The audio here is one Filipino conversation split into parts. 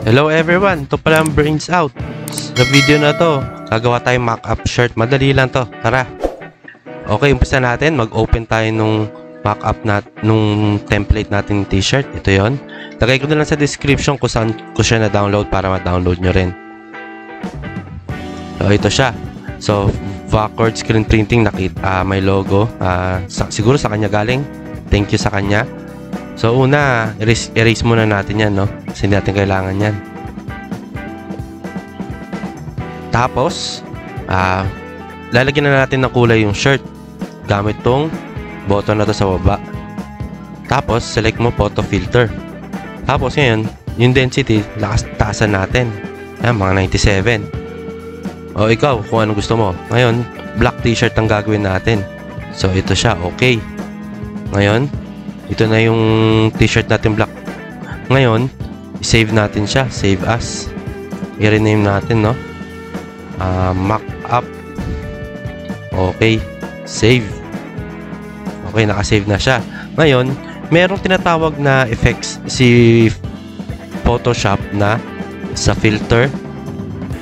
Hello everyone, ito pala ang Brains Out. Sa video na to, gagawa tayong mock-up shirt. Madali lang to, tara. Okay, umpisa natin. Mag-open tayo nung mock-up nung template natin t-shirt. Ito yon. Lagay ko na lang sa description kung saan ko siya na-download para ma-download nyo rin. So, ito siya. So, Vaccord screen printing, may logo. Siguro sa kanya galing. Thank you sa kanya. So, una, erase muna natin yan, no? Kasi hindi natin kailangan yan. Tapos, lalagyan na natin ng kulay yung shirt gamit tong button na to sa baba. Tapos, select mo photo filter. Tapos, ngayon, yung density, taasan natin. Ayan, mga 97. O, ikaw, kung ano gusto mo. Ngayon, black t-shirt ang gagawin natin. So, ito siya, okay. Ngayon, ito na yung t-shirt natin black. Ngayon, save natin siya. Save as. I-rename natin, no? Mock-up. Okay. Save. Okay, nakasave na siya. Ngayon, merong tinatawag na effects si Photoshop na sa filter,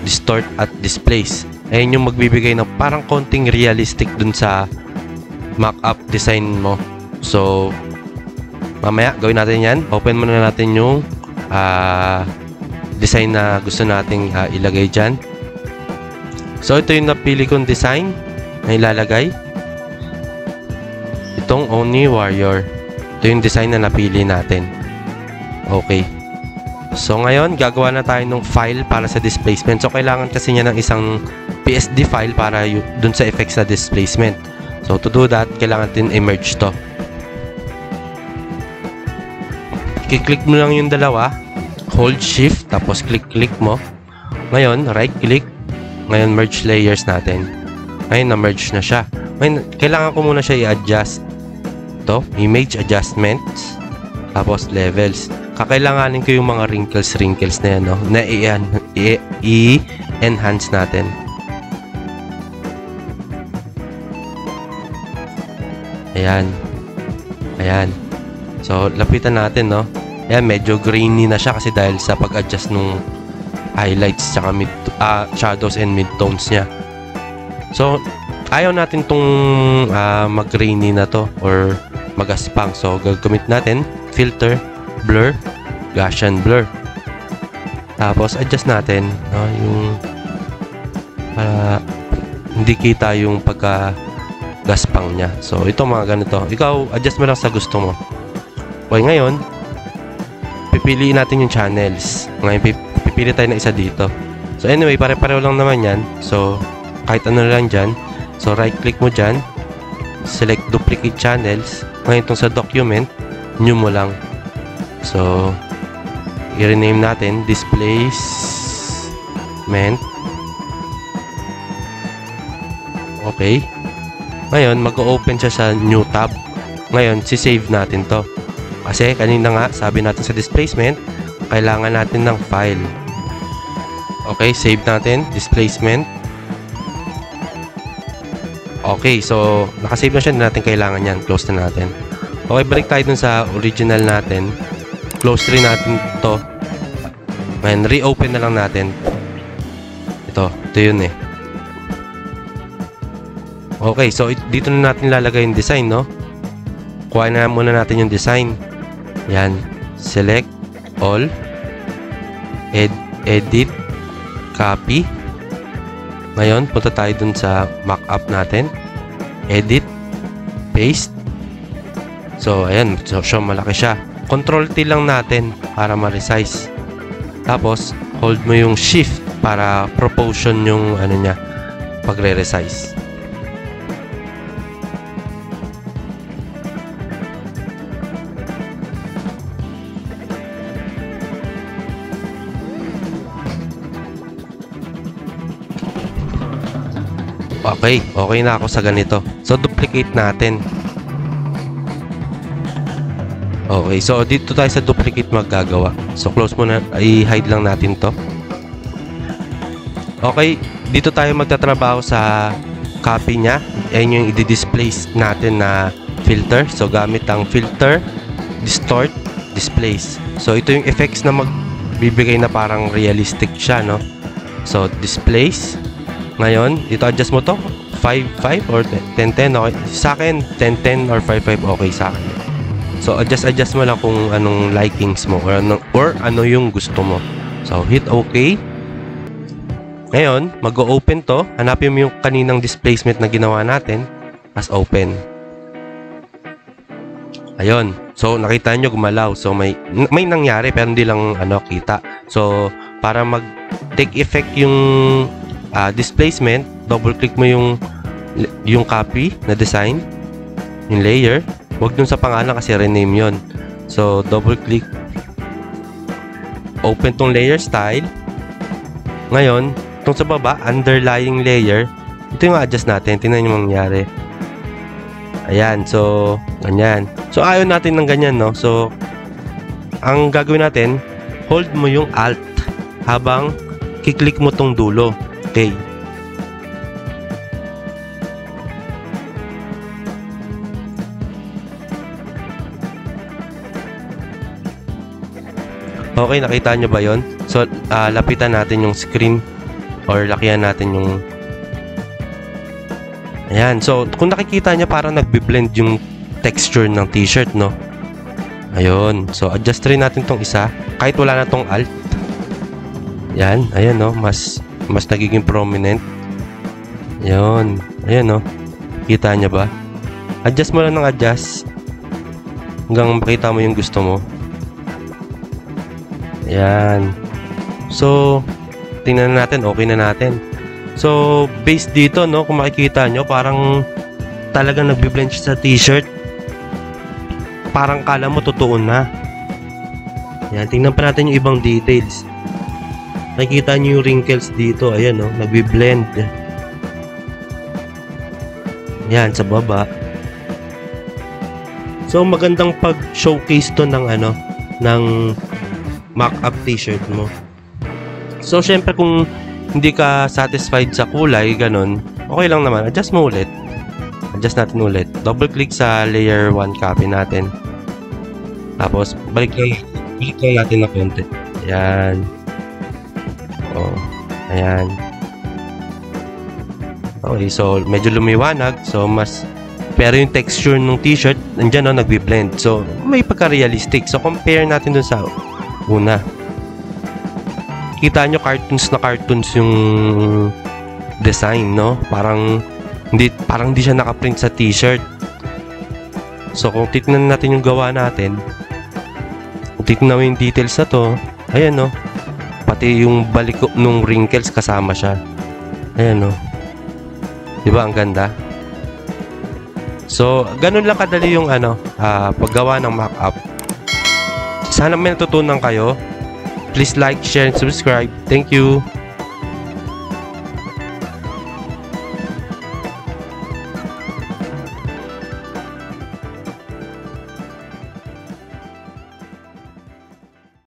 distort at displace. Ayun yung magbibigay ng parang konting realistic dun sa mock-up design mo. So, mamaya, gawin natin yan. Open muna natin yung design na gusto nating ilagay dyan. So, ito yung napili kong design na ilalagay. Itong Oni Warrior. Ito yung design na napili natin. Okay. So, ngayon, gagawa na tayo ng file para sa displacement. So, kailangan kasi niya ng isang PSD file para dun sa effects na displacement. So, to do that, kailangan din i-merge to. I-click mo lang yung dalawa, hold shift, tapos click mo. Ngayon, right click. Ngayon, merge layers natin. Ngayon, na-merge na siya. Ngayon, kailangan ko muna siya i-adjust. Ito, image adjustments, tapos levels. Kakailanganin ko yung mga wrinkles na yan, no? Na i-enhance natin. Ayan. Ayan. So, lapitan natin, no? Ayan, medyo grainy na siya kasi dahil sa pag-adjust nung highlights tsaka shadows and midtones niya. So, ayaw natin tong mag-grainy na to or magaspang. So, gagamit natin filter, blur, Gaussian blur. Tapos, adjust natin, no? Yung para hindi kita yung pagka-gaspang niya. So, ito mga ganito. Ikaw, adjust mo lang sa gusto mo. Okay, ngayon, pipiliin natin yung channels. Ngayon, pipili tayo na isa dito. So, anyway, pare-pareho lang naman yan. So, kahit ano lang dyan. So, right-click mo dyan. Select duplicate channels. Ngayon, itong sa document, new mo lang. So, i-rename natin. Displacement. Okay. Ngayon, mag-open siya sa new tab. Ngayon, si-save natin to. Kasi kanina nga, sabi natin sa displacement, kailangan natin ng file. Okay, save natin. Displacement. Okay, so nakasave na siya. Hindi natin kailangan yan. Close na natin. Okay, balik tayo dun sa original natin. Close rin natin to. And reopen na lang natin. Ito yun eh. Okay, so dito na natin lalagay yung design, no? Kuha na muna natin yung design. Yan. Select all. Edit. Copy. Ngayon, punta tayo dun sa mock-up natin. Edit. Paste. So, ayan. So, malaki siya. Control-T lang natin para ma-resize. Tapos, hold mo yung shift para proportion yung ano niya pagre-resize. Okay na ako sa ganito. So, duplicate natin. Okay, so dito tayo sa duplicate maggagawa. So, close muna. I-hide lang natin to. Okay, dito tayo magtatrabaho sa copy niya. Ayan yung i-displace natin na filter. So, gamit ang filter, distort, displace. So, ito yung effects na bibigay na parang realistic siya, no? So, displays. Ngayon, ito adjust mo to. 5.5 or 10.10, okay. Sa akin, 10.10 or 5.5 okay sa akin. So, adjust mo lang kung anong likings mo or ano yung gusto mo. So, hit OK. Ngayon, mag-open to. Hanapin mo yung kaninang displacement na ginawa natin as open. Ayun. So, nakita nyo gumalaw. So, may nangyari pero hindi lang kita. So, para mag-take effect yung displacement, double-click mo yung copy na design, yung layer. Huwag dun sa pangalan kasi rename yon. So, double-click. Open tong layer style. Ngayon, itong sa baba, underlying layer, ito yung adjust natin. Tingnan yung mangyari. Ayan, so, ganyan. So, ayaw natin ng ganyan, no? So, ang gagawin natin, hold mo yung Alt habang kiklik mo tong dulo. Okay. Okay, nakita nyo ba yon? So, lapitan natin yung screen or lakihan natin yung... Ayan. So, kung nakikita nyo, parang nagbe-blend yung texture ng t-shirt, no? Ayun. So, adjust rin natin tong isa. Kahit wala na tong Alt. Yan. Ayan, no? Mas nagiging prominent. Ayun. Ayan, no? Kita nyo ba? Adjust mo lang ng adjust. Hanggang makita mo yung gusto mo. Ayan. So, tingnan natin, okay na natin. So, based dito, no, kung makikita nyo, parang talagang nagbe-blend siya sa t-shirt. Parang kala mo totoo na. Ayan, tingnan pa natin yung ibang details. Nakikita nyo yung wrinkles dito. Ayan, no, nagbe-blend. Ayan, sa baba. So, magandang pag-showcase to ng ng mock-up t-shirt mo. So, syempre kung hindi ka satisfied sa kulay, ganun, okay lang naman. Adjust mo ulit. Adjust natin ulit. Double-click sa layer 1 copy natin. Tapos, balik lang natin na konti. Ayan. Oh, ayan. Okay, so, medyo lumiwanag. So, pero yung texture ng t-shirt, nandyan, no, nagbe-blend. So, may pagka-realistic. So, compare natin dun sa una. Kita nyo cartoons yung design, no? Parang hindi siya nakaprint sa t-shirt. So kung tignan natin yung gawa natin, kung tignan mo yung details na to, ayan, no? Pati yung balik nung wrinkles kasama siya. Ayan, no? Diba ang ganda? So ganun lang kadali yung paggawa ng mock-up. Sana may natutunan kayo. Please like, share, and subscribe. Thank you.